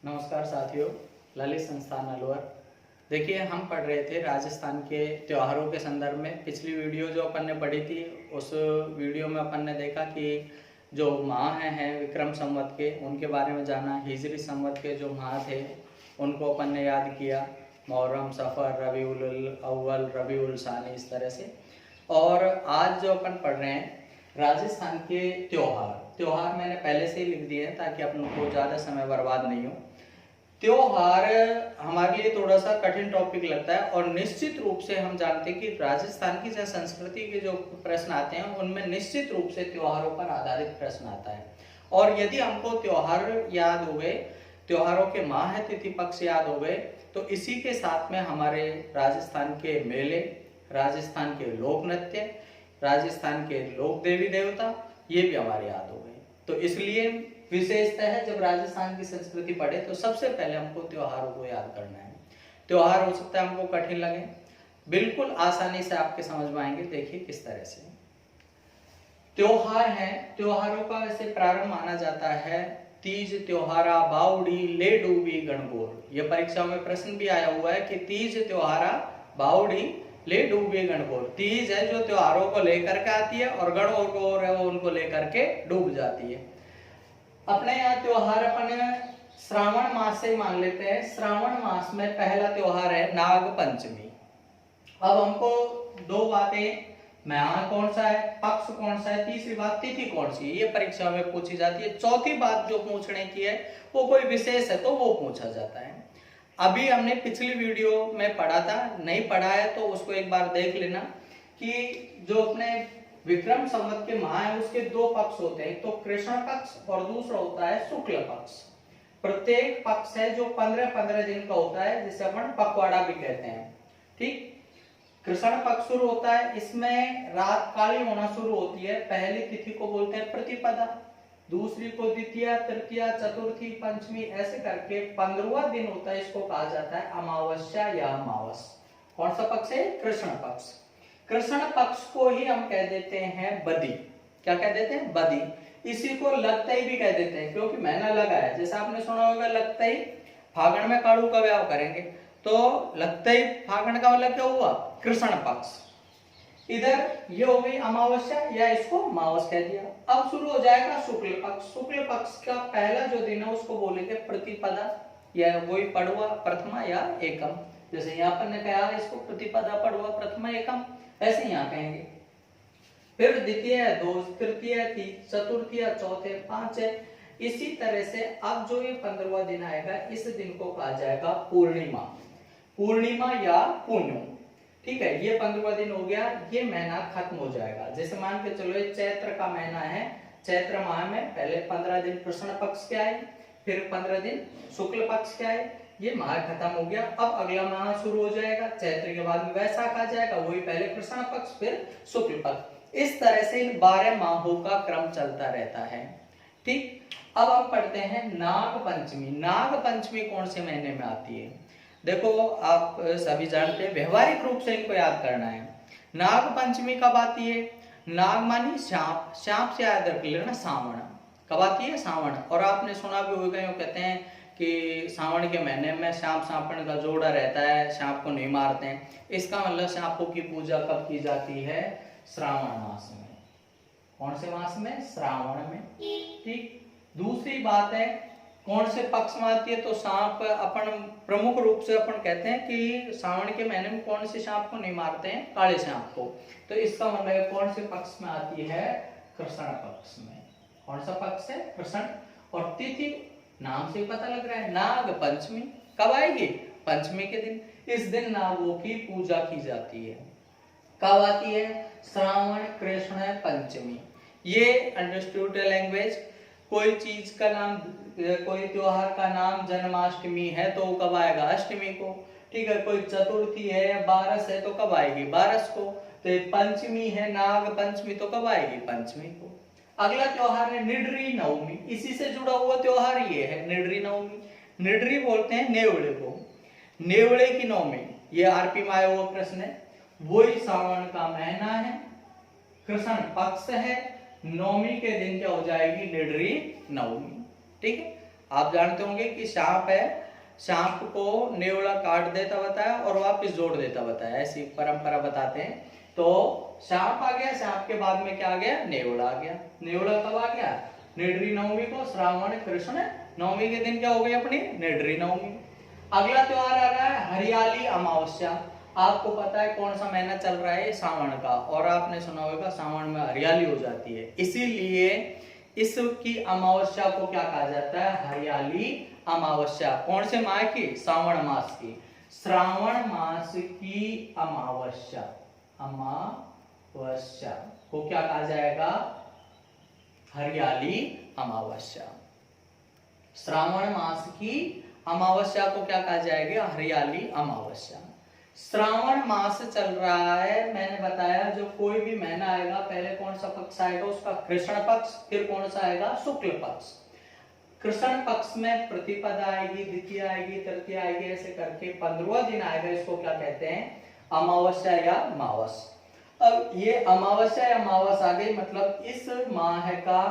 नमस्कार साथियों, ललित संस्थान अलवर। देखिए, हम पढ़ रहे थे राजस्थान के त्योहारों के संदर्भ में। पिछली वीडियो जो अपन ने पढ़ी थी, उस वीडियो में अपन ने देखा कि जो माह हैं विक्रम संवत के, उनके बारे में जाना। हिजरी संवत के जो माह थे उनको अपन ने याद किया, मुहर्रम, सफ़र, रबीउल अव्वल, रबीउल सानी, इस तरह से। और आज जो अपन पढ़ रहे हैं राजस्थान के त्योहार मैंने पहले से ही लिख दिए हैं ताकि अपन को ज़्यादा समय बर्बाद नहीं हो। त्योहार हमारे लिए थोड़ा सा कठिन टॉपिक लगता है और निश्चित रूप से हम जानते हैं कि राजस्थान की जो संस्कृति के जो प्रश्न आते हैं उनमें निश्चित रूप से त्योहारों पर आधारित प्रश्न आता है। और यदि हमको त्योहार याद हो गए, त्योहारों के माह, तिथि, पक्ष याद हो गए, तो इसी के साथ में हमारे राजस्थान के मेले, राजस्थान के लोक नृत्य, राजस्थान के लोक देवी देवता, ये भी हमारे याद हो गए। तो इसलिए विशेषता है, जब राजस्थान की संस्कृति पढ़े तो सबसे पहले हमको त्योहारों को याद करना है। त्योहार हो सकता है हमको कठिन लगे, बिल्कुल आसानी से आपके समझ में आएंगे। देखिए किस तरह से त्योहार हैं। त्योहारों का वैसे प्रारंभ माना जाता है तीज त्योहारा बावड़ी ले डूबी गणगौर। ये परीक्षा में प्रश्न भी आया हुआ है कि तीज त्योहारा बावड़ी ले डूबे गणगौर। तीज है जो त्योहारों को लेकर के आती है और गणगौर है वो उनको लेकर के डूब जाती है। अपने यहाँ त्योहार अपने श्रावण मास से मान लेते हैं। श्रावण मास में पहला त्योहार है नाग पंचमी। अब हमको दो बातें, माह कौन सा है, पक्ष कौन सा है, तीसरी बात तिथि कौन सी है, ये परीक्षा में पूछी जाती है। चौथी बात जो पूछने की है वो कोई विशेष है तो वो पूछा जाता है। अभी हमने पिछली वीडियो में पढ़ा था, नहीं पढ़ा है तो उसको एक बार देख लेना कि जो अपने विक्रम संवत के माह है उसके दो पक्ष होते हैं, तो कृष्ण पक्ष और दूसरा होता है शुक्ल पक्ष। प्रत्येक पक्ष है जो 15-15 दिन का होता है, जिसे अपन पखवाड़ा भी कहते हैं। ठीक, कृष्ण पक्ष शुरू होता है, इसमें रात काली होना शुरू होती है। पहली तिथि को बोलते हैं प्रतिपदा, दूसरी को द्वितीया, तृतीया, चतुर्थी, पंचमी, ऐसे करके 15वां दिन होता है, इसको कहा जाता है अमावस्या या अमावस। कौन सा पक्ष है? कृष्ण पक्ष। कृष्ण पक्ष को ही हम कह देते हैं बदी। क्या कह देते हैं? बदी। इसी को लगतई भी कह देते हैं, क्योंकि महीना लगा है। जैसे आपने सुना होगा लगतई फागण में काड़ू का व्याह करेंगे, तो लगतई फागण का मतलब क्या हुआ? कृष्ण पक्ष। इधर ये हो गई अमावस्या या इसको अमावस कह दिया। अब शुरू हो जाएगा शुक्ल पक्ष। शुक्ल पक्ष का पहला जो दिन है उसको बोलेंगे प्रतिपदा, या वही पड़वा, प्रथमा या एकम। जैसे यहाँ पर ने कहा इसको प्रतिपदा, पड़वा, प्रथमा, एकम, ऐसे यहाँ कहेंगे। फिर द्वितीय, दो, तृतीय, चतुर्थी, चौथे, पांच है। इसी तरह से अब जो ये 15वां दिन आएगा, इस दिन को कहा जाएगा पूर्णिमा, पूर्णिमा या पूर्णिमा। ठीक है, ये 15वां दिन हो गया, ये महीना खत्म हो जाएगा। जैसे मान के चलो ये चैत्र का महीना है, चैत्र माह में पहले 15 दिन कृष्ण पक्ष के आए, फिर 15 दिन शुक्ल पक्ष के आए, ये माह खत्म हो गया। अब अगला माह शुरू हो जाएगा, चैत्र के बाद में वैशाख आ जाएगा, वही पहले कृष्ण पक्ष फिर शुक्ल पक्ष। इस तरह से इन 12 माहों का क्रम चलता रहता है। ठीक, अब हम पढ़ते हैं नाग पंचमी। नाग पंचमी कौन से महीने में आती है? देखो, आप सभी जानते हैं, व्यवहारिक रूप से इनको याद करना है। नाग पंचमी कब आती है? नाग मानी सांप, सांप से याद रख लेना सावन। कब आती है? सावन। और आपने सुना भी होगा, यूं कहते हैं कि सावन के महीने में सांप सांपन का जोड़ा रहता है, सांप को नहीं मारते हैं। इसका मतलब सांपों की पूजा कब की जाती है? श्रावण मास में। कौन से मास में? श्रावण में। ठीक, दूसरी बात है कौन से पक्ष में आती है? तो सांप अपन प्रमुख रूप से अपन कहते हैं कि सावन के महीने में कौन से सांप को नहीं मारते हैं? काले सांप को। तो इसका मतलब है कौन से पक्ष में आती है? कृष्ण पक्ष में। कौन सा पक्ष है? कृष्ण। और तिथि नाम से पता लग रहा है, नाग पंचमी। कब आएगी? पंचमी के दिन। इस दिन नागों की पूजा की जाती है। कब आती है? श्रावण कृष्ण पंचमी। ये अंडरस्टूड लैंग्वेज। कोई चीज का नाम, कोई त्योहार का नाम जन्माष्टमी है तो कब आएगा? अष्टमी को। ठीक है, कोई चतुर्थी है या बारस है तो कब आएगी? बारस को। तो पंचमी है नाग पंचमी, तो कब आएगी? पंचमी को। अगला त्योहार है निड्री नवमी। इसी से जुड़ा हुआ त्योहार ये है निड्री नवमी। निड्री बोलते हैं नेवड़े को, नेवड़े की नवमी। ये आरपी में आया हुआ प्रश्न है। वही सावन का महीना है, कृष्ण पक्ष है, नवमी के दिन क्या हो जाएगी? निड्री नवमी। ठीक है, आप जानते होंगे कि सांप है, सांप को नेवला काट देता बताया और वापस जोड़ देता बताया, ऐसी परंपरा बताते हैं। तो सांप आ गया, सांप के बाद में क्या आ गया, नेवला आ गया। नेवला कब आ गया, निडरी नवमी को, श्रावण कृष्ण नवमी के दिन क्या हो गई अपनी निडरी नवमी। अगला त्योहार आ रहा है हरियाली अमावस्या। आपको पता है कौन सा महीना चल रहा है, सावन का, और आपने सुना होगा सावन में हरियाली हो जाती है, इसीलिए इसकी अमावस्या को क्या कहा जाता है, हरियाली अमावस्या। कौन से माह की, श्रावण मास की, श्रावण मास की अमावस्या, अमावस्या को क्या कहा जाएगा, हरियाली अमावस्या। श्रावण मास की अमावस्या को क्या कहा जाएगा, हरियाली अमावस्या। श्रावण मास चल रहा है, मैंने बताया जो कोई भी महीना आएगा पहले कौन सा पक्ष आएगा, उसका कृष्ण पक्ष, फिर कौन सा आएगा, शुक्ल पक्ष। कृष्ण पक्ष में प्रतिपदा आएगी, द्वितीय आएगी, तृतीय आएगी, ऐसे करके 15वां दिन आएगा, इसको क्या कहते हैं, अमावस्या या मावस। अब ये अमावस्या या मावस आ गई, मतलब इस माह का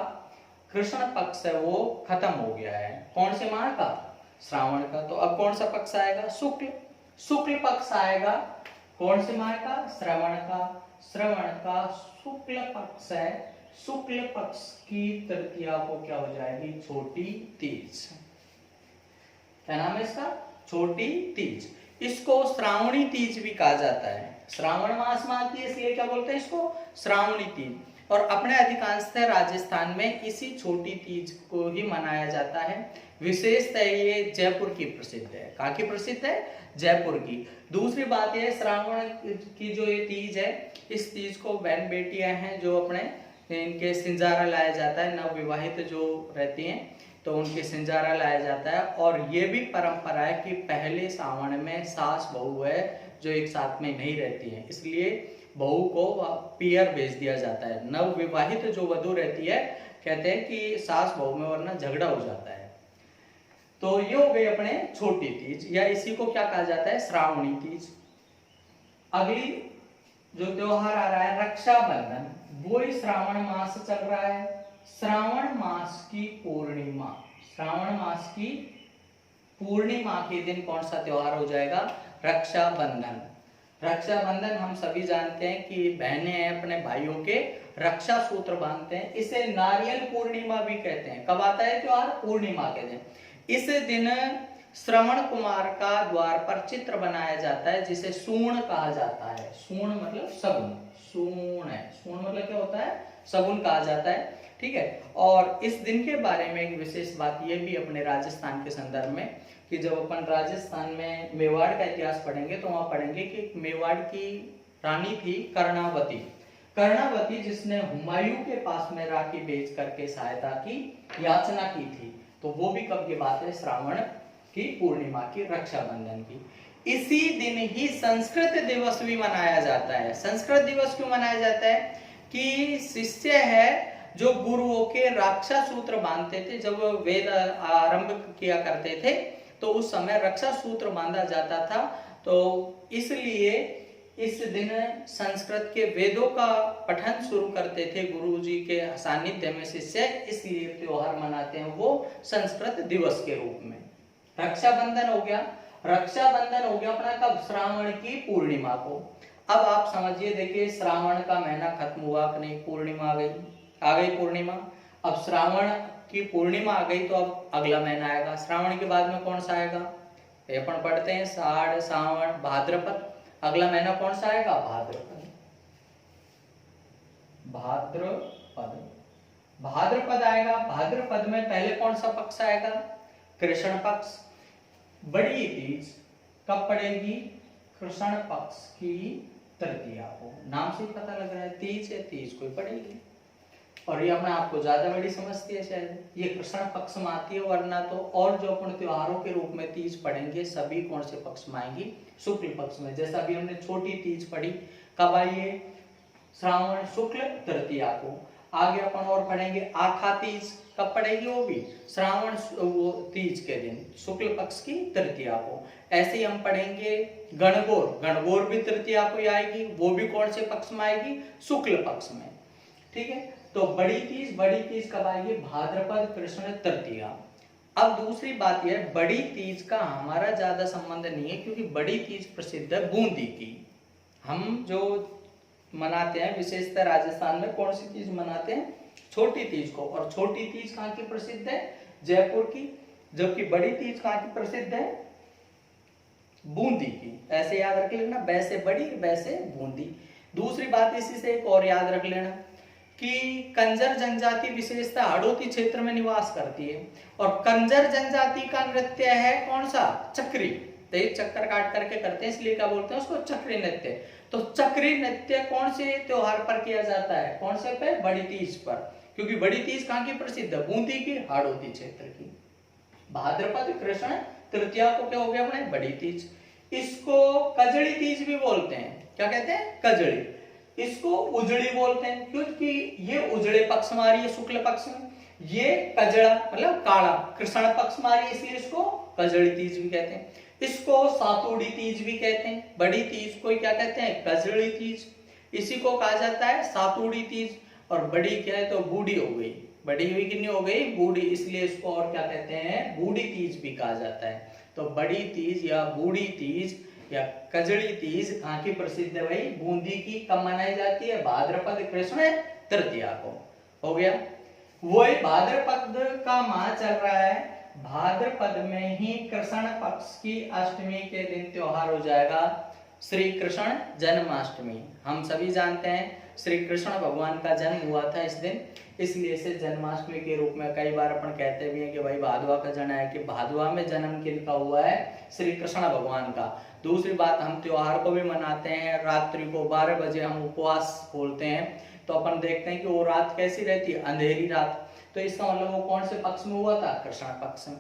कृष्ण पक्ष है वो खत्म हो गया है। कौन से माह का, श्रावण का। तो अब कौन सा पक्ष आएगा, शुक्ल, शुक्ल पक्ष आएगा। कौन से माह का, श्रवण का, श्रवण का शुक्ल पक्ष है। शुक्ल पक्ष की तृतीया को क्या हो जाएगी, छोटी तीज। क्या नाम है इसका, छोटी तीज। इसको श्रावणी तीज भी कहा जाता है, श्रावण मास में आती है इसलिए क्या बोलते हैं इसको, श्रावणी तीज। और अपने अधिकांशतः राजस्थान में इसी छोटी तीज को ही मनाया जाता है। विशेषतः ये जयपुर की प्रसिद्ध है। कहाँ की प्रसिद्ध है, जयपुर की। दूसरी बात यह, श्रावण की जो ये तीज है, इस तीज को बहन बेटियां हैं जो अपने इनके सिंजारा लाया जाता है, नवविवाहित जो रहती हैं तो उनके सिंजारा लाया जाता है। और ये भी परंपरा है कि पहले सावन में सास बहू है जो एक साथ में नहीं रहती है, इसलिए बहू को पियर भेज दिया जाता है। नवविवाहित जो वधू रहती है, कहते हैं कि सास बहू में वरना झगड़ा हो जाता है। तो ये हो गई अपने छोटी तीज, या इसी को क्या कहा जाता है, श्रावणी तीज। अगली जो त्योहार आ रहा है रक्षाबंधन, वो ही श्रावण मास चल रहा है। श्रावण मास की पूर्णिमा, श्रावण मास की पूर्णिमा के दिन कौन सा त्योहार हो जाएगा, रक्षाबंधन। रक्षाबंधन हम सभी जानते हैं कि बहनें हैं अपने भाइयों के रक्षा सूत्र बांधते हैं, इसे नारियल पूर्णिमा भी कहते हैं। कब आता है त्योहार, पूर्णिमा के दिन। इस दिन श्रवण कुमार का द्वार पर चित्र बनाया जाता है जिसे सूर्ण कहा जाता है। सूर्ण मतलब शगुन, सूर्ण है, सूर्ण मतलब क्या होता है, शगुन कहा जाता है, ठीक है। और इस दिन के बारे में एक विशेष बात यह भी अपने राजस्थान के संदर्भ में, कि जब अपन राजस्थान में मेवाड़ का इतिहास पढ़ेंगे तो वहां पढ़ेंगे कि मेवाड़ की रानी थी कर्णावती। कर्णावती जिसने हुमायूं के पास में राखी बेच करके सहायता की याचना की थी। तो वो भी कब की बात है, श्रावण की पूर्णिमा की, रक्षाबंधन की। इसी दिन ही संस्कृत दिवस भी मनाया जाता है। संस्कृत दिवस क्यों मनाया जाता है, कि शिष्य है जो गुरुओं के रक्षा सूत्र बांधते थे, जब वो वेद आरंभ किया करते थे तो उस समय रक्षा सूत्र बांधा जाता था। तो इसलिए इस दिन संस्कृत के वेदों का पठन शुरू करते थे गुरुजी के सानिध्य में शिष्य, इसलिए त्योहार मनाते हैं वो संस्कृत दिवस के रूप में। रक्षाबंधन हो गया, रक्षाबंधन हो गया अपना कब, श्रावण की पूर्णिमा को। अब आप समझिए, देखिए श्रावण का महीना खत्म हुआ कि नहीं, पूर्णिमा आ गई पूर्णिमा। अब श्रावण की पूर्णिमा आ गई तो अब अगला महीना आएगा। श्रावण के बाद में कौन सा आएगा, अपन पढ़ते हैं साढ़, सावन, भाद्रपद। अगला महीना कौन सा आएगा, भाद्रपद। भाद्रपद, भाद्रपद आएगा। भाद्रपद में पहले कौन सा पक्ष आएगा, कृष्ण पक्ष। बड़ी तीज कब पड़ेगी, कृष्ण पक्ष की तृतीया को। नाम से पता लग रहा है तीज है, तीज कोई पड़ेगी। और ये अपने आप को ज्यादा बड़ी समझती है शायद, ये कृष्ण पक्ष में आती है, वरना तो और जो अपन त्योहारों के रूप में तीज पढ़ेंगे सभी कौन से पक्ष में आएंगी, शुक्ल पक्ष में। जैसा अभी हमने छोटी तीज पढ़ी, कब आई है, श्रावण शुक्ल तृतीया को। आगे अपन और पढ़ेंगे आखा तीज, कब पड़ेगी, वो भी श्रावण वो तीज के दिन, शुक्ल पक्ष की तृतीया को। ऐसे ही हम पढ़ेंगे गणगौर, गणगौर भी तृतीया को आएगी, वो भी कौन से पक्ष में आएगी, शुक्ल पक्ष में, ठीक है। तो बड़ी तीज कब आएगी, भाद्रपद कृष्ण तृतीया। अब दूसरी बात यह, बड़ी तीज का हमारा ज्यादा संबंध नहीं है, क्योंकि बड़ी तीज प्रसिद्ध है बूंदी की। हम जो मनाते हैं विशेषतः राजस्थान में कौन सी तीज मनाते हैं, छोटी तीज को। और छोटी तीज कहाँ की प्रसिद्ध है, जयपुर की। जबकि बड़ी तीज कहाँ की प्रसिद्ध है, बूंदी की। ऐसे याद रख लेना, वैसे बड़ी वैसे बूंदी। दूसरी बात इसी से एक और याद रख लेना कि कंजर जनजाति विशेषतः हाड़ौती क्षेत्र में निवास करती है, और कंजर जनजाति का नृत्य है कौन सा, चक्री। तो एक चक्कर काट करके करते हैं, इसलिए क्या बोलते हैं उसको, चक्री नृत्य। तो चक्री नृत्य कौन से त्योहार पर किया जाता है, कौन से पे, बड़ी तीज पर। क्योंकि बड़ी तीज कहाँ की प्रसिद्ध है, बूंदी की, हाड़ौती क्षेत्र की। भाद्रपद कृष्ण तृतीया को क्या हो गया अपने, बड़ी तीज। इसको कजड़ी तीज भी बोलते हैं। क्या कहते हैं, कजड़ी। इसको उजड़ी बोलते हैं, क्योंकि ये उजड़े पक्ष में आ रही है, शुक्ल पक्ष में। ये कजड़ा मतलब काला, कृष्ण पक्ष में आ रही है, इसलिए इसको कजड़ी तीज भी कहते हैं। इसको सातुड़ी तीज भी कहते हैं। बड़ी तीज को क्या कहते हैं, कजड़ी तीज। इसी को कहा जाता है सातुड़ी तीज। और बड़ी क्या है, तो बूढ़ी हो गई, बड़ी हुई कितनी हो गई, बूढ़ी, इसलिए इसको और क्या कहते हैं, बूढ़ी तीज भी कहा जाता है। तो बड़ी तीज या बूढ़ी तीज या कजड़ी तीज कहाँ की प्रसिद्ध है भाई, बूंदी की। कब मनाई जाती है, भाद्रपद कृष्ण तृतीया को। हो गया। वही भाद्रपद का माह चल रहा है, भाद्रपद में ही कृष्ण पक्ष की अष्टमी के दिन त्योहार हो जाएगा, श्री कृष्ण जन्माष्टमी। हम सभी जानते हैं श्री कृष्ण भगवान का जन्म हुआ था इस दिन, इसलिए इसे जन्माष्टमी के रूप में कई बार अपन कहते भी हैं कि भाई भादवा का जन्म है, कि भादवा में जन्म किनका हुआ है, श्री कृष्ण भगवान का। दूसरी बात, हम त्योहार को भी मनाते हैं, रात्रि को 12 बजे हम उपवास खोलते हैं, तो अपन देखते हैं कि वो रात कैसी रहती है, अंधेरी रात। तो इसका मतलब वो कौन से पक्ष में हुआ था, कृष्ण पक्ष में।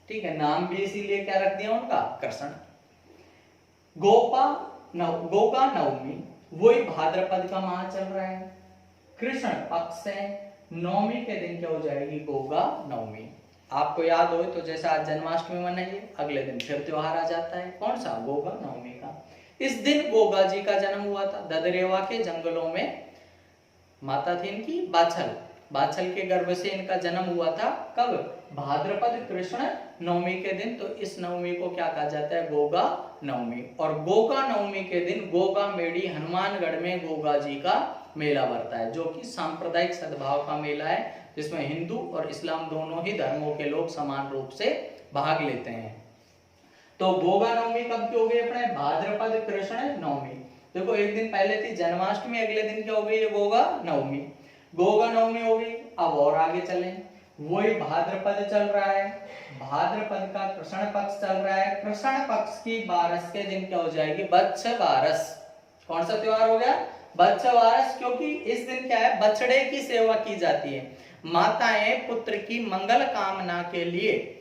ठीक है, नाम भी इसीलिए क्या रख दिया उनका, कृष्ण। गोगा नवमी, वही भाद्रपद का माह चल रहा है, कृष्ण पक्ष से नवमी के दिन क्या हो जाएगी, गोगा नवमी। आपको याद हो तो जैसे आज जन्माष्टमी मनाइए, अगले दिन फिर त्योहार आ जाता है, कौन सा, गोगा नवमी का। इस दिन गोगा जी का जन्म हुआ था, ददरेवा के जंगलों में माता थी इनकी बाछल, बाछल के गर्भ से इनका जन्म हुआ था। कब, भाद्रपद कृष्ण नवमी के दिन। तो इस नवमी को क्या कहा जाता है, गोगा नवमी। और गोगा नवमी के दिन गोगा मेड़ी हनुमानगढ़ में गोगा जी का मेला भरता है, जो कि सांप्रदायिक सद्भाव का मेला है, जिसमें हिंदू और इस्लाम दोनों ही धर्मों के लोग समान रूप से भाग लेते हैं। तो गोगा नवमी कब की हो गई अपने, भाद्रपद कृष्ण नवमी। देखो एक दिन पहले थी जन्माष्टमी, अगले दिन क्या हो गई, ये गोगा नवमी। गोगा नवमी हो गई। अब और आगे चलें, वही भाद्रपद चल रहा है, भाद्रपद का कृष्ण पक्ष चल रहा है, कृष्ण पक्ष की बारस के दिन क्या हो जाएगी, बच्छ बारस। कौन सा त्योहार हो गया, बच्छ बारस। क्योंकि इस दिन क्या है, बछड़े की सेवा की जाती है। माताएं पुत्र की मंगल कामना के लिए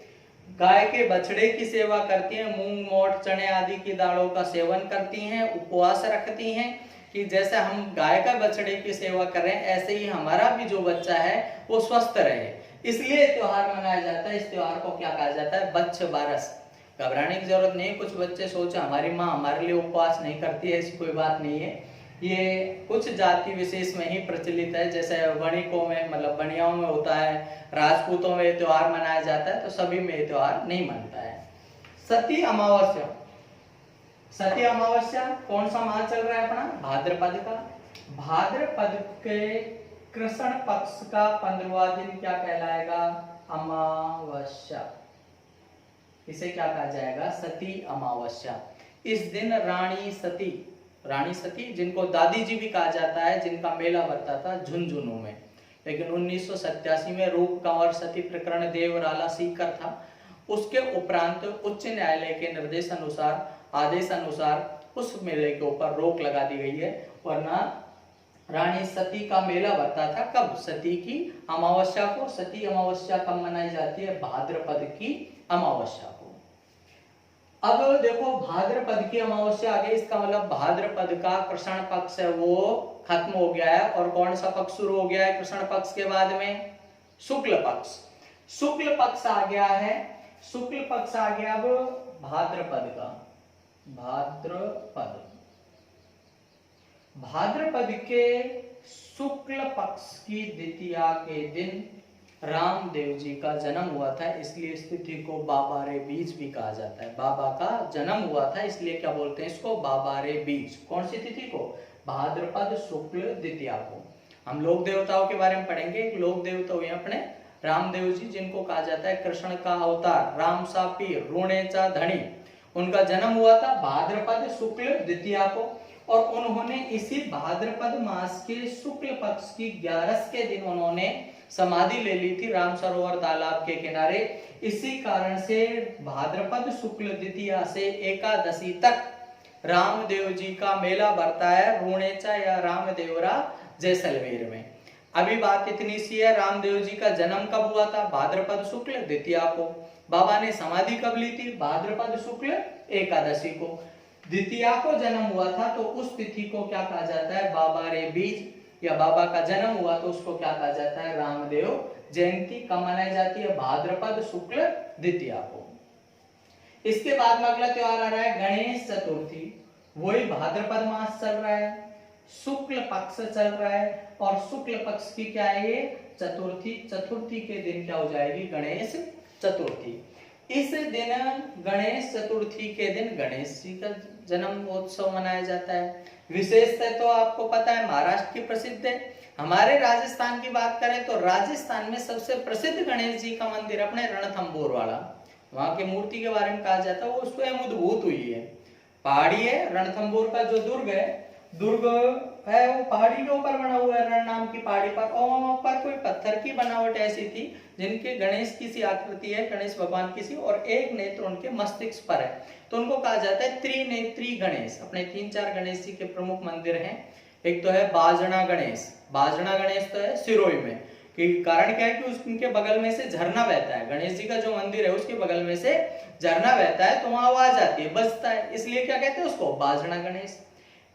गाय के बछड़े की सेवा करती हैं, मूंग मोट चने आदि की दालों का सेवन करती हैं, उपवास रखती हैं, कि जैसे हम गाय का बछड़े की सेवा कर रहे हैं, ऐसे ही हमारा भी जो बच्चा है वो स्वस्थ रहे। इसलिए त्योहार मनाया जाता है। इस त्योहार को क्या कहा जाता है, बच्छ बारस। घबराने की जरूरत नहीं है। कुछ बच्चे सोचे हमारी माँ हमारे लिए उपवास नहीं करती है, ऐसी कोई बात नहीं है। ये कुछ जाति विशेष में ही प्रचलित है, जैसे वणिकों में मतलब बनियाओं में होता है, राजपूतों में त्योहार मनाया जाता है, तो सभी में त्योहार नहीं मनता है। सती अमावस्या, सती अमावस्या कौन सा माह चल रहा है अपना, भाद्रपद का। भाद्रपद के कृष्ण पक्ष का 15वां दिन क्या कहलाएगा, अमावस्या। इसे क्या कहा जाएगा, सती अमावस्या। इस दिन रानी सती जिनको दादी जी भी कहा जाता है, जिनका मेला भरता था झुंझुनू में, लेकिन 1987 में रूप कंवर सती प्रकरण देवराला सीकर था। उसके उपरांत उच्च न्यायालय के निर्देश अनुसार, आदेश अनुसार उस मेले के ऊपर रोक लगा दी गई है, वरना रानी सती का मेला भरता था। कब, सती की अमावस्या को। सती अमावस्या कब मनाई जाती है, भाद्रपद की अमावस्या को। अब देखो भाद्रपद की अमावस्या आ गई, इसका मतलब भाद्रपद का कृष्ण पक्ष है वो खत्म हो गया है, और कौन सा पक्ष शुरू हो गया है कृष्ण पक्ष के बाद में, शुक्ल पक्ष। शुक्ल पक्ष आ गया है, शुक्ल पक्ष आ गया अब भाद्रपद का। भाद्रपद के शुक्ल पक्ष की द्वितीया के दिन रामदेव जी का जन्म हुआ था, इसलिए इस तिथि को बाबारे बीज भी कहा जाता है। बाबा का जन्म हुआ था इसलिए क्या बोलते हैं इसको, बाबारे बीज। कौन सी तिथि को, भाद्रपद शुक्ल द्वितीया को। हम लोक देवताओं के बारे में पढ़ेंगे। एक लोक देवता हुए अपने रामदेव जी, जिनको कहा जाता है कृष्ण का अवतार, राम सा पीर, रोणेचा धनी। उनका जन्म हुआ था भाद्रपद शुक्ल द्वितीया को, और उन्होंने इसी भाद्रपद मास के शुक्ल पक्ष की 11 के दिन उन्होंने समाधि ले ली थी राम सरोवर तालाब के किनारे। इसी कारण से भाद्रपद शुक्ल द्वितीया से एकादशी तक रामदेव जी का मेला भरता है रूणेचा या रामदेवरा जैसलमेर में। अभी बात इतनी सी है, रामदेव जी का जन्म कब हुआ था, भाद्रपद शुक्ल द्वितीया को। बाबा ने समाधि कब ली थी, भाद्रपद शुक्ल एकादशी को। द्वितीया को जन्म हुआ था तो उस तिथि को क्या कहा जाता है, बाबारे बीज, या बाबा का जन्म हुआ तो उसको क्या कहा जाता है, रामदेव जयंती। कब मनाई जाती है, भाद्रपद शुक्ल द्वितीया को। इसके बाद में अगला त्योहार आ रहा है गणेश चतुर्थी। वही भाद्रपद मास चल रहा है, शुक्ल पक्ष चल रहा है, और शुक्ल पक्ष की क्या है ये, चतुर्थी। चतुर्थी के दिन क्या हो जाएगी, गणेश चतुर्थी। इस दिन गणेश चतुर्थी के दिन गणेश जी का जन्म उत्सव मनाया जाता है। विशेषतः तो आपको पता है महाराष्ट्र की प्रसिद्ध है। हमारे राजस्थान की बात करें तो राजस्थान में सबसे प्रसिद्ध गणेश जी का मंदिर अपने रणथंभौर वाला, वहां की मूर्ति के बारे में कहा जाता है वो स्वयं उद्भूत हुई है। पहाड़ी है, रणथंभौर का जो दुर्ग है वो पहाड़ी के ऊपर बना हुआ है, रण नाम की पहाड़ी पर, और वहां पर कोई पत्थर की बनावट ऐसी थी जिनके गणेश की सी आकृति है, गणेश भगवान की सी, और एक नेत्र उनके मस्तिष्क पर है, तो उनको कहा जाता है त्रिनेत्री गणेश। अपने 3-4 गणेश जी के प्रमुख मंदिर हैं। एक तो है बाजना गणेश। बाजना गणेश तो है सिरोही में, कि कारण क्या है कि उसके बगल में से झरना बहता है। गणेश जी का जो मंदिर है उसके बगल में से झरना बहता है, तो वहां आवाज आती है, बजता है, इसलिए क्या कहते हैं उसको, बाजना गणेश।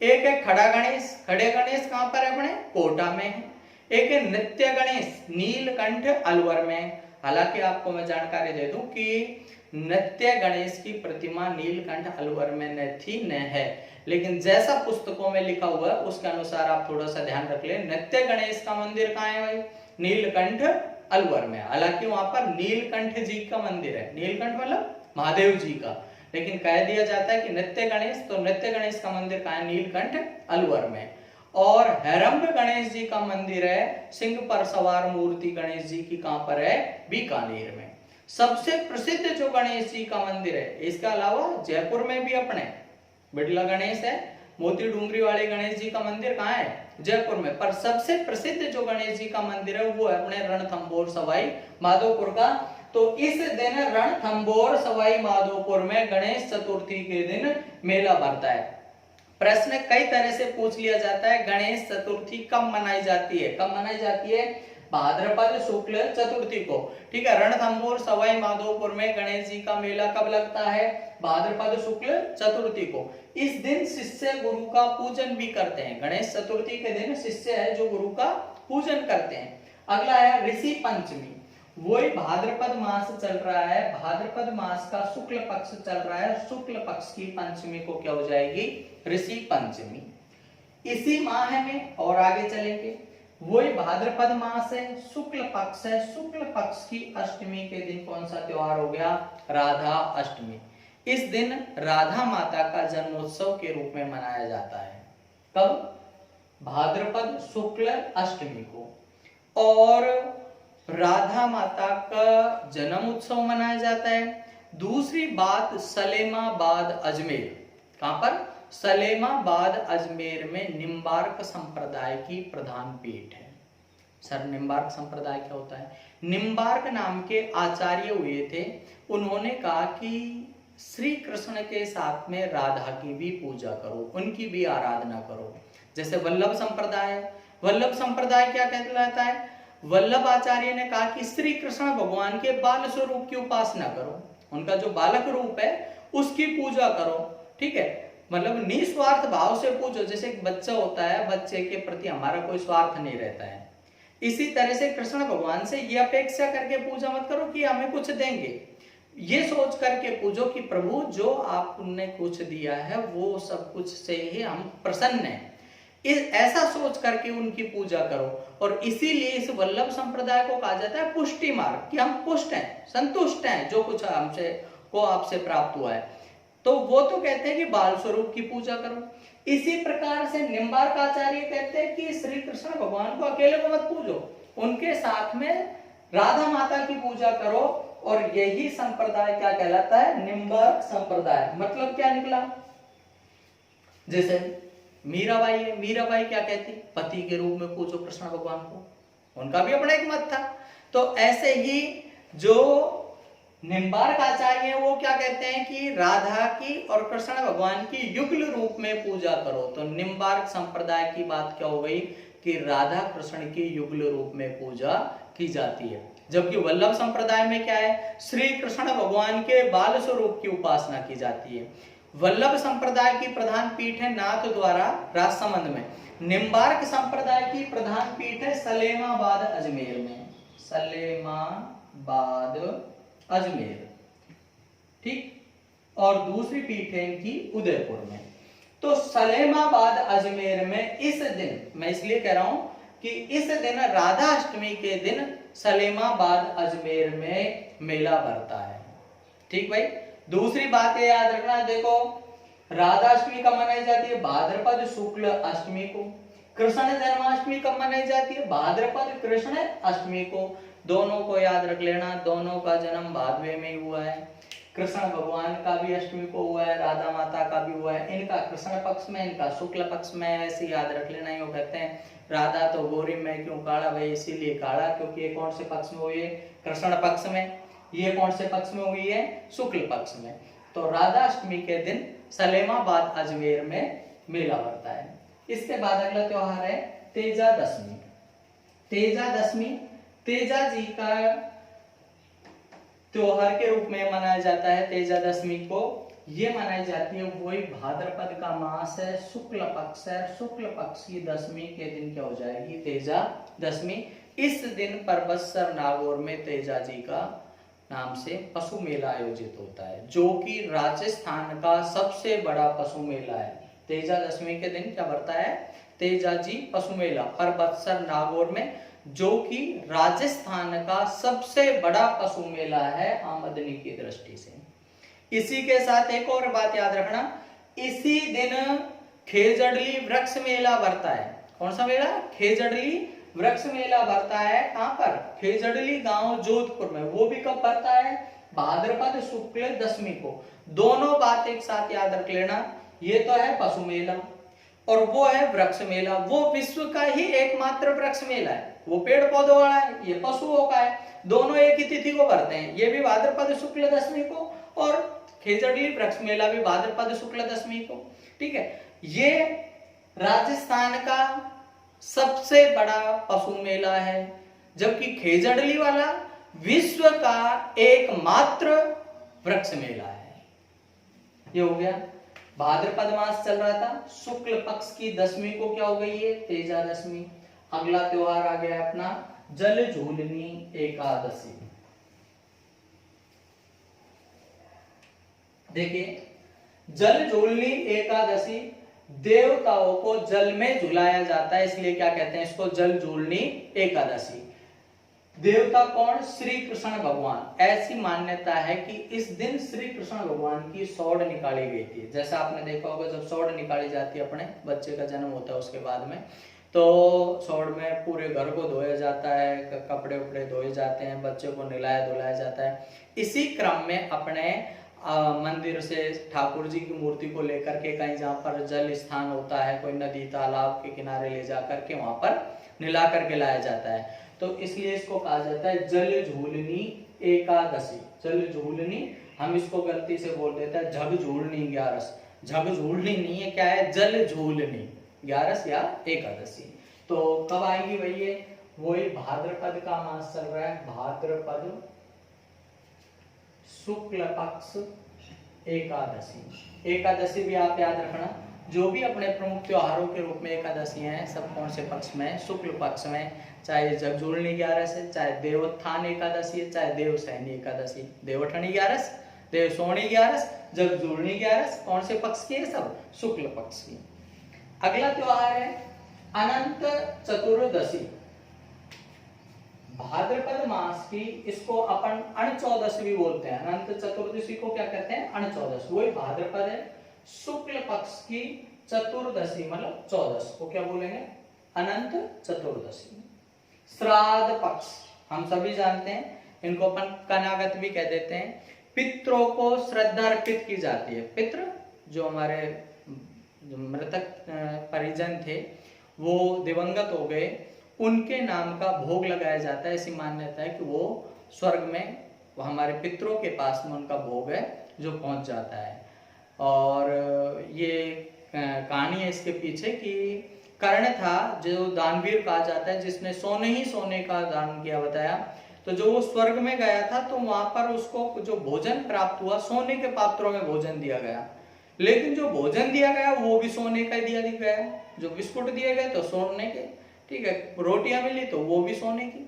एक है खड़ा गणेश। खड़े गणेश कहां पर है, अपने कोटा में है। एक है नित्य गणेश, नीलकंठ अलवर में। हालांकि आपको मैं जानकारी दे दूं कि नित्य गणेश की प्रतिमा नीलकंठ अलवर में न थी न है, लेकिन जैसा पुस्तकों में लिखा हुआ है उसके अनुसार आप थोड़ा सा ध्यान रख ले। नित्य गणेश का मंदिर कहाँ है भाई, नीलकंठ अलवर में। हालांकि वहां पर नीलकंठ जी का मंदिर है, नीलकंठ मतलब महादेव जी का, लेकिन कह दिया जाता है कि नित्य गणेश, तो नित्य गणेश का मंदिर कहाँ है, नीलकंठ अलवर में। और हेरंब गणेश जी का मंदिर है सिंह पर सवार मूर्ति गणेश जी की, कहां पर है, बीकानेर में। सबसे प्रसिद्ध जो गणेश जी का मंदिर है, इसके अलावा जयपुर में भी अपने बिड़ला गणेश है, मोती डूंगरी वाले गणेश जी का मंदिर कहाँ है, जयपुर में। पर सबसे प्रसिद्ध जो गणेश जी का मंदिर है वो है अपने रणथंभौर सवाई माधोपुर का। तो इस दिन रणथंभौर सवाई माधोपुर में गणेश चतुर्थी के दिन मेला भरता है। प्रश्न कई तरह से पूछ लिया जाता है, गणेश चतुर्थी कब मनाई जाती है, कब मनाई जाती है, भाद्रपद शुक्ल चतुर्थी को। ठीक है, रणथंभौर सवाई माधोपुर में गणेश जी का मेला कब लगता है, भाद्रपद शुक्ल चतुर्थी को। इस दिन शिष्य गुरु का पूजन भी करते हैं। गणेश चतुर्थी के दिन शिष्य है जो गुरु का पूजन करते हैं। अगला है ऋषि पंचमी। वही भाद्रपद मास चल रहा है, भाद्रपद मास का शुक्ल पक्ष चल रहा है, शुक्ल पक्ष की पंचमी को क्या हो जाएगी, ऋषि पंचमी। इसी माह में और आगे चलेंगे, वही भाद्रपद मास है, शुक्ल पक्ष है, शुक्ल पक्ष की अष्टमी के दिन कौन सा त्योहार हो गया, राधा अष्टमी। इस दिन राधा माता का जन्मोत्सव के रूप में मनाया जाता है। कब, भाद्रपद शुक्ल अष्टमी को। और राधा माता का जन्म उत्सव मनाया जाता है। दूसरी बात, सलेमाबाद अजमेर, कहां पर, सलेमाबाद अजमेर में निम्बार्क संप्रदाय की प्रधान पीठ है। सर निम्बार्क संप्रदाय क्या होता है, निम्बार्क नाम के आचार्य हुए थे, उन्होंने कहा कि श्री कृष्ण के साथ में राधा की भी पूजा करो, उनकी भी आराधना करो। जैसे वल्लभ संप्रदाय, वल्लभ संप्रदाय क्या कहलाता है, वल्लभ आचार्य ने कहा कि श्री कृष्ण भगवान के बाल स्वरूप की उपासना करो, उनका जो बालक रूप है उसकी पूजा करो। ठीक है, मतलब निस्वार्थ भाव से पूजो। जैसे एक बच्चा होता है, बच्चे के प्रति हमारा कोई स्वार्थ नहीं रहता है, इसी तरह से कृष्ण भगवान से ये अपेक्षा करके पूजा मत करो कि हमें कुछ देंगे, ये सोच करके पूजो कि प्रभु जो आपने कुछ दिया है वो सब कुछ से ही हम प्रसन्न हैं। ऐसा सोच करके उनकी पूजा करो। और इसीलिए इस वल्लभ संप्रदाय को कहा जाता है पुष्टि मार्ग, कि हम पुष्ट हैं, संतुष्ट हैं जो कुछ हमसे को आपसे प्राप्त हुआ है। तो वो तो कहते हैं कि बाल स्वरूप की पूजा करो। इसी प्रकार से निम्बार्क आचार्य कहते हैं कि श्री कृष्ण भगवान को अकेले को मत पूजो, उनके साथ में राधा माता की पूजा करो। और यही संप्रदाय क्या कहलाता है? निम्बार्क संप्रदाय। मतलब क्या निकला? जैसे मीराबाई है, मीराबाई क्या कहती? पति के रूप में पूजो कृष्ण भगवान को, उनका भी अपना एक मत था। तो ऐसे ही जो निम्बार्क आचार्य है वो क्या कहते हैं कि राधा की और कृष्ण भगवान की युगल रूप में पूजा करो। तो निम्बार्क संप्रदाय की बात क्या हो गई कि राधा कृष्ण की युगल रूप में पूजा की जाती है। जबकि वल्लभ संप्रदाय में क्या है? श्री कृष्ण भगवान के बाल स्वरूप की उपासना की जाती है। वल्लभ संप्रदाय की प्रधान पीठ है नाथ द्वारा राजसमंद में। निम्बार्क संप्रदाय की प्रधान पीठ है सलेमाबाद अजमेर में, सलेमाबाद अजमेर, ठीक। और दूसरी पीठ है इनकी उदयपुर में। तो सलेमाबाद अजमेर में इस दिन, मैं इसलिए कह रहा हूं कि इस दिन राधा अष्टमी के दिन सलेमाबाद अजमेर में मेला भरता है, ठीक भाई। दूसरी बात ये याद रखना, देखो राधा अष्टमी कब मनाई जाती है? भाद्रपद शुक्ल अष्टमी को। कृष्ण जन्माष्टमी कब मनाई जाती है? भाद्रपद कृष्ण अष्टमी को। दोनों को याद रख लेना, दोनों का जन्म भादवे में ही हुआ है। कृष्ण भगवान का भी अष्टमी को हुआ है, राधा माता का भी हुआ है। इनका कृष्ण पक्ष में, इनका शुक्ल पक्ष में, ऐसे याद रख लेना। ये कहते हैं राधा तो गोरी में क्यों काला भाई? इसीलिए काला क्योंकि ये कौन से पक्ष में हुई है? कृष्ण पक्ष में। ये कौन से पक्ष में हुई है? शुक्ल पक्ष में। तो राधा अष्टमी के दिन सलेमाबाद अजमेर में मेला भरता है। इसके बाद अगला त्योहार है तेजा दशमी। तेजा दशमी तेजा जी का त्योहार के रूप में मनाया जाता है। तेजा दशमी को ये मनाई जाती है, वही भाद्रपद का मास है, शुक्ल पक्ष है। शुक्ल पक्ष की दशमी के दिन क्या हो जाएगी? तेजा दशमी। इस दिन परबतसर नागौर में तेजा जी का नाम से पशु मेला आयोजित होता है, जो कि राजस्थान का सबसे बड़ा पशु मेला है। तेजा दशमी के दिन क्या भरता है? तेजा जी पशु मेला परबतसर नागौर में, जो कि राजस्थान का सबसे बड़ा पशु मेला है आमदनी की दृष्टि से। इसी के साथ एक और बात याद रखना, इसी दिन खेजड़ली वृक्ष मेला भरता है। कौन सा मेला? खेजड़ली वृक्ष मेला भरता है। कहां पर? खेजड़ली गांव जोधपुर में। वो भी कब भरता है? भाद्रपद शुक्ल दशमी को। दोनों बात एक साथ याद रख लेना, ये तो है पशु मेला और वो है वृक्ष मेला। वो विश्व का ही एकमात्र वृक्ष मेला है, वो पेड़ पौधों वाला है, ये पशुओं का है। दोनों एक ही तिथि को भरते हैं, ये भी भाद्रपद शुक्ल दशमी को और खेजड़ली वृक्ष मेला भी भाद्रपद शुक्ल दशमी को, ठीक है। ये राजस्थान का सबसे बड़ा पशु मेला है, जबकि खेजड़ली वाला विश्व का एकमात्र वृक्ष मेला है। ये हो गया। भाद्रपद मास चल रहा था, शुक्ल पक्ष की दशमी को क्या हो गई है? तेजा दशमी। अगला त्योहार आ गया अपना जल झूलनी एकादशी। देखिए, जल झूलनी एकादशी देवताओं को जल में झुलाया जाता है, इसलिए क्या कहते हैं इसको? जल झूलनी एकादशी। देवता कौन? श्री कृष्ण भगवान। ऐसी मान्यता है कि इस दिन श्री कृष्ण भगवान की सौड़ निकाली गई थी। जैसा आपने देखा होगा, जब सौड़ निकाली जाती है, अपने बच्चे का जन्म होता है उसके बाद में, तो सौड़ में पूरे घर को धोया जाता है, कपड़े उपड़े धोए जाते हैं, बच्चे को नहलाया धुलाया जाता है। इसी क्रम में अपने मंदिर से ठाकुर जी की मूर्ति को लेकर के कहीं जहाँ पर जल स्थान होता है, कोई नदी तालाब के किनारे ले जाकर के वहां पर नहला करके लाया जाता है। तो इसलिए इसको कहा जाता है जल झूलनी एकादशी। जल झूलनी, हम इसको गलती से बोल देते हैं झग झूलनी ग्यारस। झग झूलनी नहीं है, क्या है? जल झूलनी ग्यारस या एकादशी। तो कब आएगी भाई ये? वही भाद्रपद का मास चल रहा है, भाद्रपद शुक्ल पक्ष एकादशी। एकादशी भी आप याद रखना, जो भी अपने प्रमुख त्योहारों के रूप में एकादशी हैं, सब कौन से पक्ष में? शुक्ल पक्ष में। चाहे जगजूलनी ग्यारस है, चाहे देवोत्थान एकादशी है, चाहे देवसैनी एकादशी। देवठनी ग्यारस, देवसोनी ग्यारस, जगजूलनी ग्यारस, कौन से पक्ष की है? सब शुक्ल पक्ष की। अगला त्योहार है अनंत चतुर्दशी। भाद्रपद मास की, इसको अपन अणचौदस भी बोलते हैं। अनंत चतुर्दशी को क्या कहते हैं? अणचौदस। वही भाद्रपद है। शुक्ल पक्ष की चतुर्दशी मतलब चौदस को क्या बोलेंगे? अनंत चतुर्दशी। श्राद्ध पक्ष हम सभी जानते हैं, इनको अपन कनागत भी कह देते हैं। पितरों को श्रद्धा अर्पित की जाती है। पितृ जो हमारे जो मृतक परिजन थे, वो दिवंगत हो गए, उनके नाम का भोग लगाया जाता है। ऐसी मान्यता है कि वो स्वर्ग में, वो हमारे पितरों के पास में उनका भोग है जो पहुंच जाता है। और ये कहानी है इसके पीछे कि कर्ण था जो दानवीर कहा जाता है, जिसने सोने ही सोने का दान किया बताया। तो जो वो स्वर्ग में गया था तो वहां पर उसको जो भोजन प्राप्त हुआ, सोने के पात्रों में भोजन दिया गया, लेकिन जो भोजन दिया गया वो भी सोने का दिया गया। जो बिस्कुट दिए गए तो सोने के, ठीक है, रोटियां मिली तो वो भी सोने की।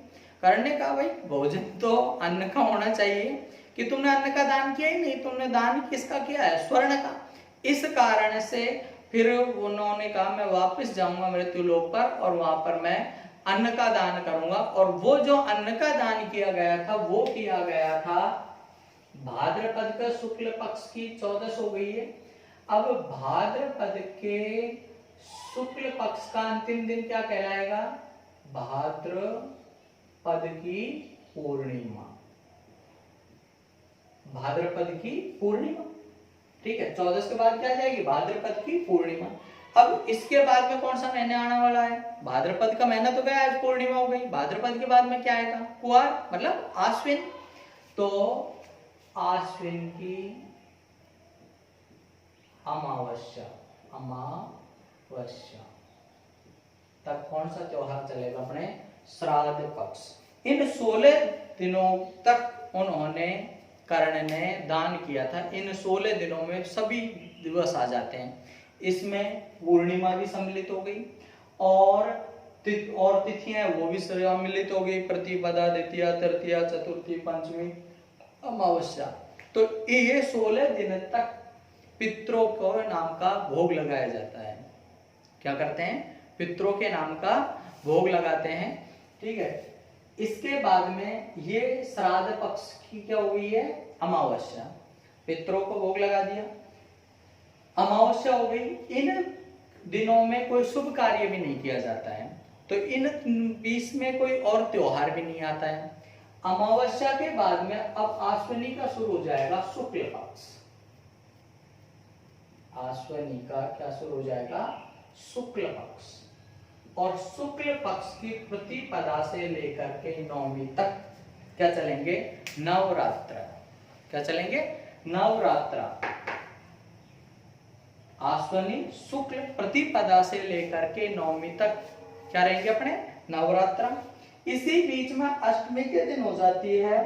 कर्ण ने कहा भाई भोजन तो अन्न का होना चाहिए, कि तुमने अन्न का दान किया ही नहीं, तुमने दान किसका किया है? स्वर्ण का। इस कारण से फिर उन्होंने कहा मैं वापस जाऊंगा मृत्यु लोक पर और वहां पर मैं अन्न का दान करूंगा। और वो जो अन्न का दान किया गया था वो किया गया था भाद्रपद का शुक्ल पक्ष की 14 हो गई है। अब भाद्रपद के शुक्ल पक्ष का अंतिम दिन क्या कहलाएगा? भाद्रपद की पूर्णिमा। भाद्रपद की पूर्णिमा, ठीक है। 14 के बाद क्या जाएगी? भाद्रपद की पूर्णिमा। अब इसके बाद में कौन सा महीने आने वाला है? भाद्रपद का महीना तो गया, आज पूर्णिमा हो गई। भाद्रपद के बाद में क्या आएगा? कुआर मतलब आश्विन। तो आश्विन की अमावस्या, अमावस्या तक कौन सा त्योहार चलेगा? अपने श्राद्ध पक्ष। इन 16 दिनों तक उन्होंने, कर्ण ने दान किया था। इन 16 दिनों में सभी दिवस आ जाते हैं, इसमें पूर्णिमा भी सम्मिलित हो गई और तिथियां वो भी सम्मिलित हो गई। प्रतिपदा, द्वितीया, तृतीया, चतुर्थी, पंचमी, अमावस्या। तो ये 16 दिन तक पितरों को नाम का भोग लगाया जाता है। क्या करते हैं? पितरों के नाम का भोग लगाते हैं, ठीक है। इसके बाद में ये श्राद्ध पक्ष की क्या हुई है? अमावस्या। पितरों को भोग लगा दिया, अमावस्या हो गई। इन दिनों में कोई शुभ कार्य भी नहीं किया जाता है, तो इन बीच में कोई और त्योहार भी नहीं आता है। अमावस्या के बाद में अब आश्विनी का शुरू हो जाएगा शुक्ल पक्ष। आश्विनी का क्या शुरू हो जाएगा? शुक्ल पक्ष। और शुक्ल पक्ष की प्रतिपदा से लेकर के नवमी तक क्या चलेंगे? नवरात्र। क्या चलेंगे? नवरात्र। आश्विनी शुक्ल प्रतिपदा से लेकर के नवमी तक क्या रहेंगे? अपने नवरात्र। इसी बीच में अष्टमी के दिन हो जाती है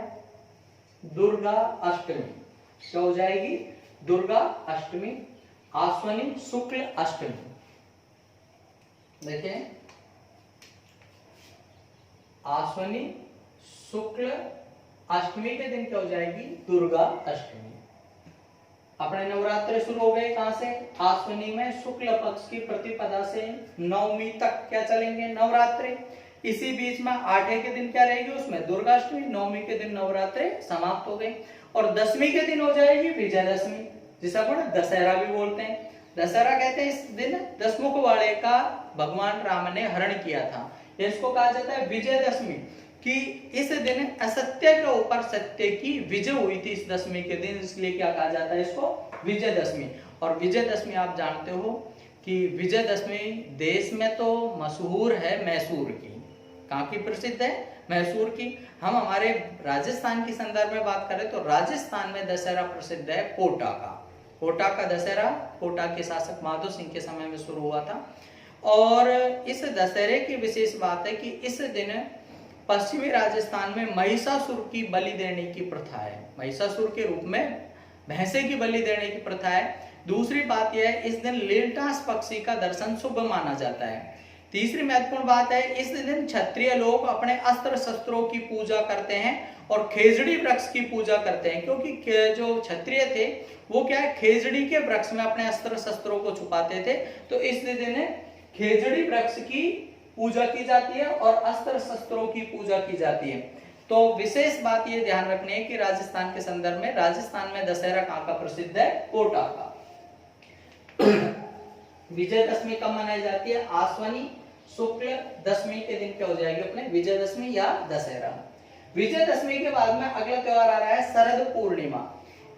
दुर्गा अष्टमी। क्या हो जाएगी? दुर्गा अष्टमी। आश्विनी शुक्ल अष्टमी। देखिए, आश्विनी शुक्ल अष्टमी के दिन क्या हो जाएगी? दुर्गा अष्टमी। अपने नवरात्र शुरू हो गए कहां से? आश्विनी में शुक्ल पक्ष की प्रतिपदा से नवमी तक क्या चलेंगे? नवरात्रे। इसी बीच में 8वें के दिन क्या रहेगी? उसमें दुर्गाष्टमी। 9वीं के दिन नवरात्रे समाप्त हो गई और 10वीं के दिन हो जाएगी विजयदशमी, जिसे अपन दशहरा भी बोलते हैं। दशहरा कहते हैं इस दिन दशमुख वाले का भगवान राम ने हरण किया था। इसको कहा जाता है विजयदशमी, कि इस दिन असत्य के ऊपर सत्य की विजय हुई थी इस दशमी के दिन, इसलिए क्या कहा जाता है इसको? विजयदशमी। और विजयदशमी आप जानते हो कि विजयदशमी देश में तो मशहूर है मैसूर की। कहाँ की प्रसिद्ध है? मैसूर की। हम हमारे राजस्थान के संदर्भ में बात करें तो राजस्थान में दशहरा प्रसिद्ध है कोटा का। कोटा का दशहरा कोटा के शासक माधो सिंह के समय में शुरू हुआ था। और इस दशहरे की विशेष बात है कि इस दिन पश्चिमी राजस्थान में महिषासुर की बलि देने की प्रथा है। महिषासुर के रूप में भैंसे की बलि देने की प्रथा है। दूसरी बात यह है, इस दिन लीलटास पक्षी का दर्शन शुभ माना जाता है। तीसरी महत्वपूर्ण बात है, इस दिन क्षत्रिय लोग अपने अस्त्र शस्त्रों की पूजा करते हैं और खेजड़ी वृक्ष की पूजा करते हैं, क्योंकि जो क्षत्रिय थे वो क्या है, खेजड़ी के वृक्ष में अपने अस्त्र शस्त्रों को छुपाते थे। तो इस दिन खेजड़ी वृक्ष की पूजा की जाती है और अस्त्र शस्त्रों की पूजा की जाती है। तो विशेष बात ये ध्यान रखनी है कि राजस्थान के संदर्भ में, राजस्थान में दशहरा कहाँ का प्रसिद्ध है? कोटा का। विजयदशमी कब मनाई जाती है? आश्विनी शुक्ल दशमी के दिन क्या हो जाएगी अपने? विजयदशमी या दशहरा। विजयदशमी के बाद में अगला त्योहार आ रहा है शरद पूर्णिमा।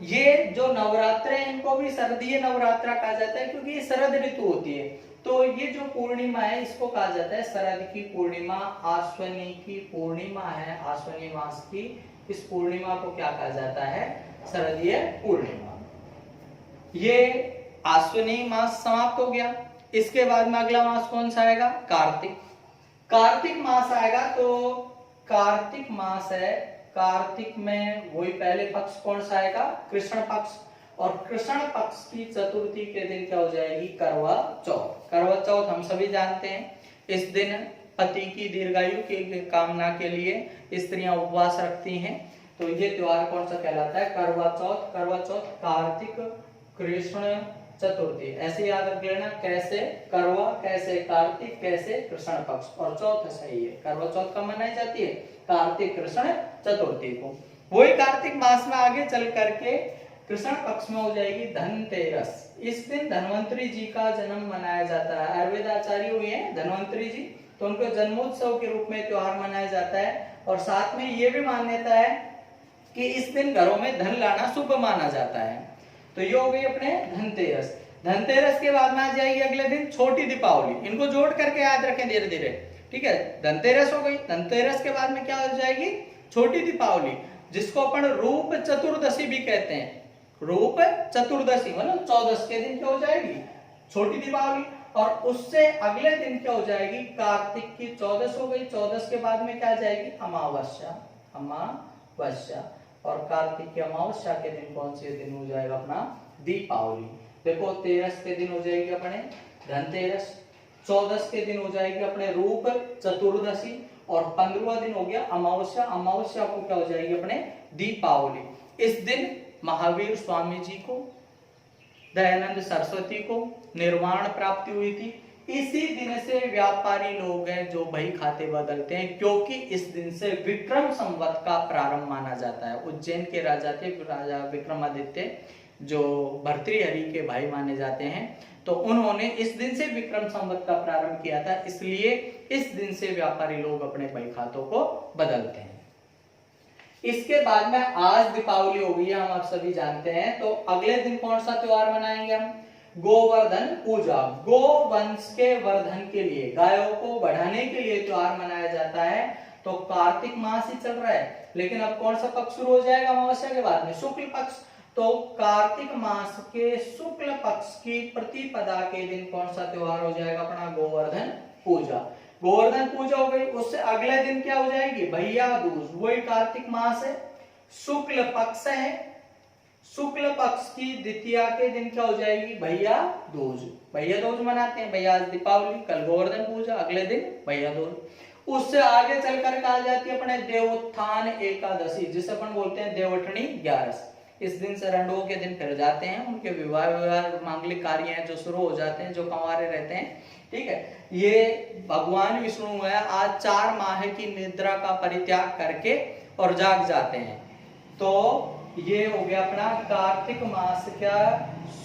ये जो नवरात्र है इनको भी शरदीय नवरात्रा कहा जाता है क्योंकि ये शरद ऋतु होती है। तो ये जो पूर्णिमा है इसको कहा जाता है शरद की पूर्णिमा, आश्विनी की पूर्णिमा है, आश्विनी मास की इस पूर्णिमा को क्या कहा जाता है? शरदीय पूर्णिमा। ये आश्विनी मास समाप्त हो गया। इसके बाद में अगला मास कौन सा आएगा? कार्तिक। कार्तिक मास आएगा तो कार्तिक मास है, कार्तिक में वही पहले पक्ष कौन सा आएगा? कृष्ण पक्ष। और कृष्ण पक्ष की चतुर्थी के दिन क्या हो जाएगी? करवा चौथ। करवा चौथ हम सभी जानते हैं, इस दिन पति की दीर्घायु की कामना के लिए स्त्रियां उपवास रखती हैं। तो ये त्योहार कौन सा कहलाता है? करवा चौथ। करवा चौथ कार्तिक कृष्ण चतुर्थी, ऐसे याद रख लेना, कैसे करवा, कैसे कार्तिक, कैसे कृष्ण पक्ष, और चौथ सही है। करवा चौथ कब मनाई जाती है? कार्तिक कृष्ण चतुर्थी को। वही कार्तिक मास में आगे चल करके कृष्ण पक्ष में हो जाएगी धनतेरस। इस दिन धन्वंतरी जी का जन्म मनाया जाता है। आयुर्वेदाचार्य हुए हैं धन्वंतरी जी, तो उनको जन्मोत्सव के रूप में त्योहार मनाया जाता है। और साथ में ये भी मान्यता है कि इस दिन घरों में धन लाना शुभ माना जाता है। तो ये हो गई अपने धनतेरस। धनतेरस के बाद में आ जाएगी अगले दिन छोटी दीपावली। इनको जोड़ करके याद रखें धीरे धीरे, ठीक है? धनतेरस हो गई। धनतेरस के बाद में क्या हो जाएगी? छोटी दीपावली, जिसको अपन रूप चतुर्दशी भी कहते हैं। रूप चतुर्दशी मतलब 14 के दिन क्या हो जाएगी? छोटी दीपावली। और उससे अगले दिन क्या हो जाएगी? कार्तिक की 14 हो गई। 14 के बाद में क्या आ जाएगी? अमावस्या। अमावस्या। और कार्तिक की अमावस्या के दिन कौन से दिन हो जाएगा अपना? दीपावली। देखो 13 के दिन हो जाएगी अपने धनतेरस, 14 के दिन हो जाएगी अपने रूप चतुर्दशी, और 15वां दिन हो गया अमावस्या। अमावस्या को क्या हो जाएगी अपने? दीपावली। इस दिन महावीर स्वामी जी को, दयानंद सरस्वती को निर्वाण प्राप्ति हुई थी। इसी दिन से व्यापारी लोग हैं जो बही खाते बदलते हैं, क्योंकि इस दिन से विक्रम संवत का प्रारंभ माना जाता है। उज्जैन के राजा थे राजा विक्रमादित्य, जो भर्तृहरि के भाई माने जाते हैं। तो उन्होंने इस दिन से विक्रम संवत का प्रारंभ किया था, इसलिए इस दिन से व्यापारी लोग अपने बही खातों को बदलते हैं। इसके बाद में आज दीपावली हो गई, हम आप सभी जानते हैं। तो अगले दिन कौन सा त्योहार मनाएंगे हम? गोवर्धन पूजा। गो वंश के वर्धन के लिए, गायों को बढ़ाने के लिए त्योहार मनाया जाता है। तो कार्तिक मास ही चल रहा है, लेकिन अब कौन सा पक्ष शुरू हो जाएगा अमावस्या के बाद में? शुक्ल पक्ष। तो कार्तिक मास के शुक्ल पक्ष की प्रतिपदा के दिन कौन सा त्योहार हो जाएगा अपना? गोवर्धन पूजा। गोवर्धन पूजा हो गई। उससे अगले दिन क्या हो जाएगी? भैया दूज। वही कार्तिक मास है, शुक्ल पक्ष है। शुक्ल पक्ष की द्वितीया के दिन क्या हो जाएगी? भैया दूज। भैया दूज मनाते हैं। भैया आज दीपावली, कल गोवर्धन पूजा, अगले दिन भैया दूज। उससे आगे चलकर कहा जाती है अपने देवोत्थान एकादशी, जिसे अपन बोलते हैं देवटनी 11। इस दिन से रंडुओं के दिन फिर जाते हैं, उनके विवाह मांगलिक कार्य हैं जो शुरू हो जाते हैं, जो कंवारे रहते हैं, ठीक है। ये भगवान विष्णु है, आज 4 माह की निद्रा का परित्याग करके और जाग जाते हैं। तो ये हो गया अपना कार्तिक मास का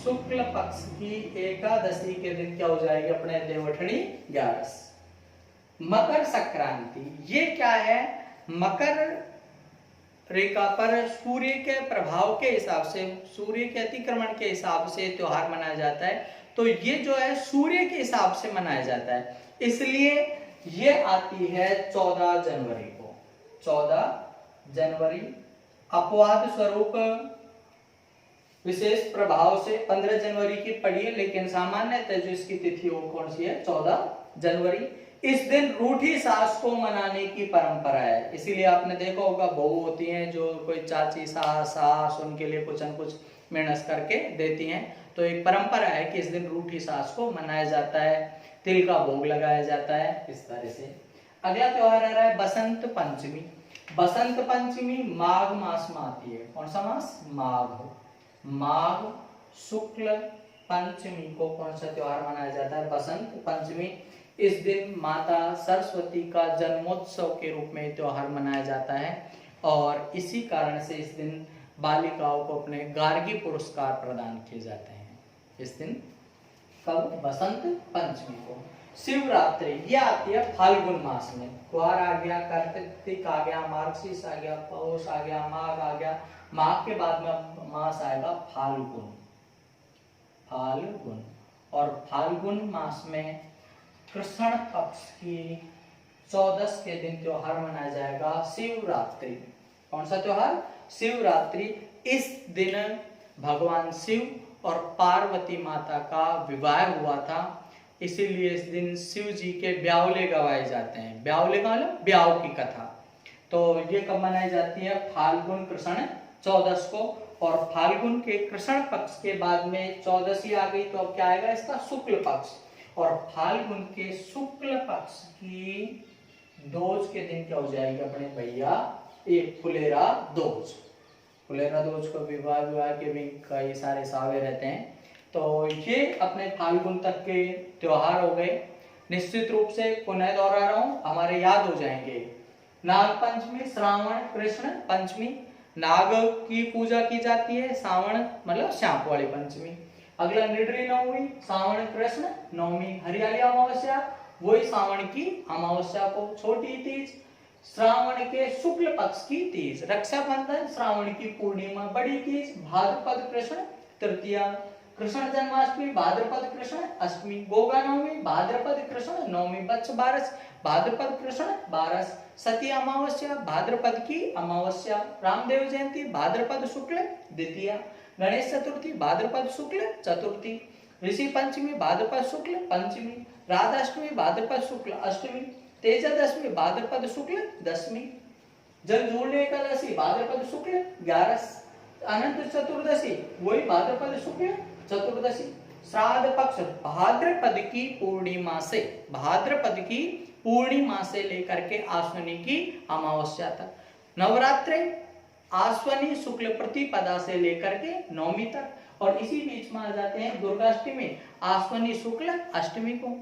शुक्ल पक्ष की एकादशी के दिन क्या हो जाएगी अपने देवठनी 11। मकर संक्रांति, ये क्या है? मकर रेखा पर सूर्य के प्रभाव के हिसाब से, सूर्य के अतिक्रमण के हिसाब से त्योहार मनाया जाता है। तो ये जो है सूर्य के हिसाब से मनाया जाता है, इसलिए ये आती है 14 जनवरी को। 14 जनवरी अपवाद स्वरूप विशेष प्रभाव से 15 जनवरी की पड़ी है, लेकिन सामान्यतः जो इसकी तिथि वो कौन सी है? 14 जनवरी। इस दिन रूठी सास को मनाने की परंपरा है, इसीलिए आपने देखा होगा बहू होती हैं जो कोई चाची सास उनके लिए कुछ न कुछ मेहनत करके देती हैं। तो एक परंपरा है कि इस दिन रूठी सास को मनाया जाता है, तिल का भोग लगाया जाता है, इस तरह से। अगला त्योहार आ रहा है बसंत पंचमी। बसंत पंचमी माघ मास में आती है। कौन सा मास? माघ। माघ शुक्ल पंचमी को कौन सा त्योहार मनाया जाता है? बसंत पंचमी। इस दिन माता सरस्वती का जन्मोत्सव के रूप में त्योहार मनाया जाता है और इसी कारण से इस दिन बालिकाओं को अपने गार्गी पुरस्कार प्रदान किए जाते हैं। इस दिन कब? बसंत पंचमी को। शिवरात्रि ये आती है फाल्गुन मास में। ग्वार आ गया, कार्तिक आ गया, मार्गशीर्ष आ गया, पौष आ गया, माघ आ गया, माघ के बाद में मास आएगा फाल्गुन। फाल्गुन और फाल्गुन मास में कृष्ण पक्ष की 14 के दिन त्योहार मनाया जाएगा शिवरात्रि। कौन सा त्योहार? शिवरात्रि। इस दिन भगवान शिव और पार्वती माता का विवाह हुआ था, इसीलिए इस दिन शिव जी के ब्यावले गवाए जाते हैं। ब्यावले का मतलब ब्याव की कथा। तो ये कब मनाई जाती है? फाल्गुन कृष्ण 14 को। और फाल्गुन के कृष्ण पक्ष के बाद में 14 आ गई तो अब क्या आएगा इसका? शुक्ल पक्ष। और फाल्गुन के शुक्ल पक्ष की दोज के दिन क्या हो जाएगी अपने भैया? एक फुलेरा दोज। फुलेरा दोज को विवाह के भी कई सारे सावे रहते हैं। तो ये अपने फाल्गुन तक के त्योहार हो गए। निश्चित रूप से पुनः दोहरा रहा हूं, हमारे याद हो जाएंगे। नाग पंचमी, श्रावण कृष्ण पंचमी, नाग की पूजा की जाती है। श्रावण मतलब श्याम वाली पंचमी। अगला निड्री नवमी, श्रावण कृष्ण नवमी। हरियाली अमावस्या वही श्रावण की अमावस्या को। छोटी तीज श्रावण के शुक्ल पक्ष की तीज। रक्षाबंधन श्रावण की पूर्णिमा। बड़ी तीज भाद्रपद कृष्ण तृतीया। कृष्ण जन्माष्टमी भाद्रपद कृष्ण अष्टमी। गोगा नवमी भाद्रपद कृष्ण नवमी। बच्च बारस भाद्रपद कृष्ण बारस। सती अमावस्या भाद्रपद की अमावस्या। रामदेव जयंती भाद्रपद शुक्ल द्वितीया। गणेश चतुर्थी भाद्रपद शुक्ल चतुर्थी। ऋषि पंचमी भाद्रपद शुक्ल पंचमी। राधाष्टमी भाद्रपद शुक्ल अष्टमी। तेजा दशमी भाद्रपद शुक्ल दशमी। जलजूल एकादशी भाद्रपद शुक्ल 11। अनंत चतुर्दशी वही भाद्रपद शुक्ल चतुर्दशी। श्राद्ध पक्ष भाद्रपद की पूर्णिमा से, भाद्रपद की पूर्णिमा से लेकर के आश्विनी की अमावस्या तक। नवरात्रि आश्विनी शुक्ल प्रतिपदा से लेकर के नवमी तक। और इसी बीच में आ जाते हैं दुर्गाष्टमी आश्विनी शुक्ल अष्टमी को।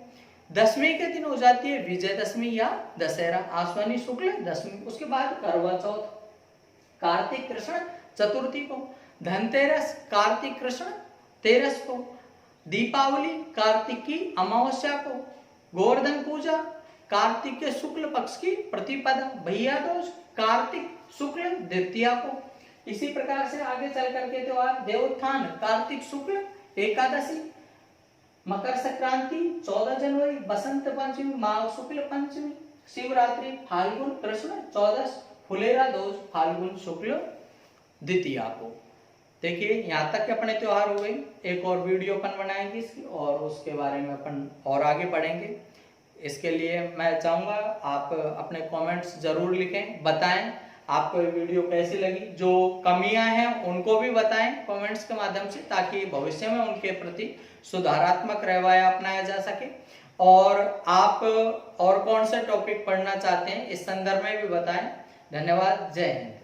दशमी के दिन हो जाती है विजयदशमी या दशहरा आश्विनी शुक्ल दशमी। उसके बाद करवा चौथ कार्तिक कृष्ण चतुर्थी को। धनतेरस कार्तिक कृष्ण तेरस को। दीपावली कार्तिक की अमावस्या को। गोवर्धन पूजा कार्तिक के शुक्ल पक्ष की प्रतिपदा। भैया दूज कार्तिक शुक्ल द्वितीया को। इसी प्रकार से आगे चल करके त्योहार देवोत्थान कार्तिक शुक्ल एकादशी। मकर संक्रांति 14 जनवरी। बसंत पंचमी माघ शुक्ल पंचमी। शिवरात्रि फाल्गुन कृष्ण 14। फुलेरा दोज फाल्गुन शुक्ल द्वितीया को। देखिए यहाँ तक के अपने त्योहार हो गए। एक और वीडियो अपन बनाएंगे इसकी और उसके बारे में अपन और आगे बढ़ेंगे। इसके लिए मैं चाहूँगा आप अपने कमेंट्स जरूर लिखें, बताएं आपको ये वीडियो कैसी लगी। जो कमियां हैं उनको भी बताएं कमेंट्स के माध्यम से, ताकि भविष्य में उनके प्रति सुधारात्मक रवैया अपनाया जा सके। और आप और कौन से टॉपिक पढ़ना चाहते हैं इस संदर्भ में भी बताएं। धन्यवाद। जय हिंद।